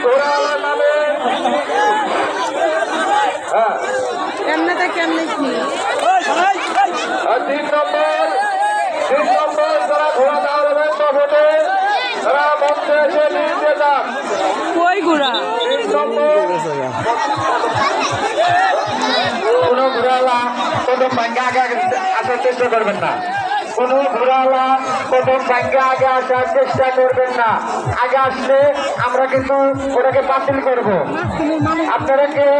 ঘোড়াওয়ালা নামে কেমনেটা কেমনে কি 3 নম্বর যারা ঘোড়া দাঁড়াবেন তবে তারা মঞ্চে এসে নিচে যান। কই ঘোড়া 3 নম্বর কোন ঘোড়াওয়ালা প্রথম ভাঙ্গে আগে আসার চেষ্টা করবেন না। কোন ঘোড়াওয়ালা প্রথম ভাঙ্গে আগে আসার চেষ্টা করবেন না। আগে আসলে আমরা কিন্তু ওটাকে বাতিল করব। আপনারা কেউ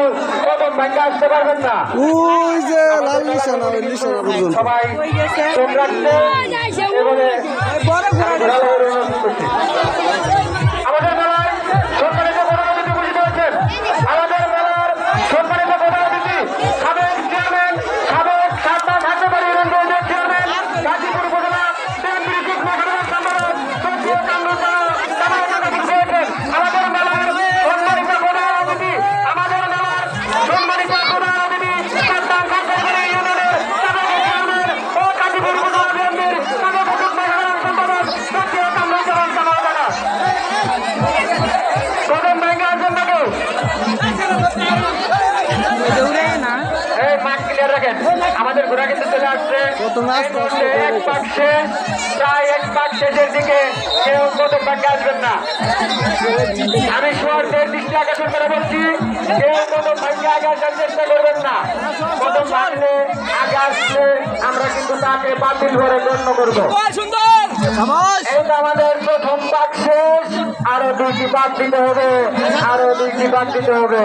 প্রথম ভাঙ্গে আসতে পারবেন না। ওই যে লাল নিশানা ওই নিশানা পর্যন্ত সবাই চোখ রাখতে এবারে বড় ঘোড়া আমাদের মেলায় সম্মানিত প্রধান অতিথি উপস্থিত হয়েছেন। আমাদের মেলার সম্মানিত প্রধান অতিথি সাবেক চেয়ারম্যান সাবেক সাতটা ঢাকাবাড়ি রেঞ্জের চেয়ারম্যান গাজীপুর উপজেলা বিএনপির যুগ্ম সাধারণ সম্পাদক সৈয়দ কামরুল আমাদের মেলার সম্মানিত প্রধান অতিথি আমাদের মেলার সম্মানিত প্রধান অতিথি সাতটা ঢাকাবাড়ি ইউনিয়নের সাবেক চেয়ারম্যান ও গাজীপুর উপজেলা বিএনপির সাবেক যুগ্ম সাধারণ সম্পাদক সৈয়দ কামরুল প্রথম ব্যাংকে আসবেন না কেউ এই মাঠ ক্লিয়ার রাখেন। আমাদের ঘোড়া কিন্তু চলে আসছে এক বাক্সে প্রায় এক বাক্স শেষের দিকে কেউ প্রথম ব্যাংকে আসবেন না। আমি সুয়ারদের দৃষ্টি আকর্ষণ করে বলছি কেউ প্রথম ব্যাংকে আগে আসার চেষ্টা করবেন না। প্রথম ভাঙলে আগে আসলে আমরা কিন্তু তাকে বাতিল করে গণ্য করবো। এই তো আমাদের প্রথম বাক শেষ। আরো 2টি বাক দিতে হবে আরো 2টি বাক দিতে হবে।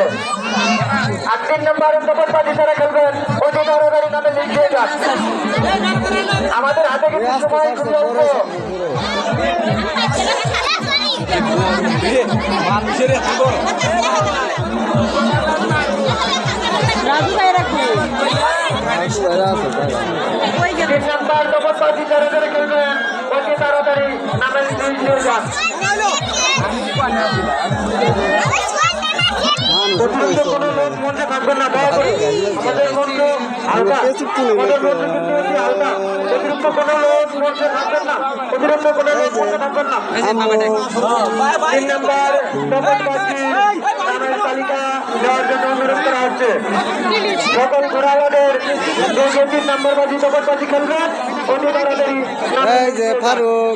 আর 3 নম্বর নবরবাদী তারা খেলবেন অতি তাড়াতাড়ি নামে লিখে যান। আমাদের হাতে কিন্তু সময় খুবই অল্প। রাজু ভাই রাখো 3 নম্বর নবরবাদী তারা খেলবেন অতি তাড়াতাড়ি নামে লিখে যান। অতিরিক্ত কোনো লোক মঞ্চে থাকবেন না। দয়া করে আমাদের মঞ্চ হালকা আমাদের মঞ্চ কিন্তু অতি হালকা। অতিরিক্ত কোনো লোক মঞ্চে থাকবেন না। অতিরিক্ত কোনো লোক মঞ্চে থাকবেন না। 3 নম্বর নবরবাদী নামের তালিকা দেওয়ার জন্য অনুরোধ করা হচ্ছে। সকল ঘোড়াওয়ালাদের যে 3 নম্বর বাজি নবরবাদী খেলবেন অতি তাড়াতাড়ি এই যে ফারুক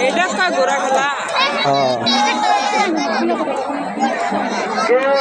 এটা কা ঘোড়া খেলা হ্যাঁ কেউ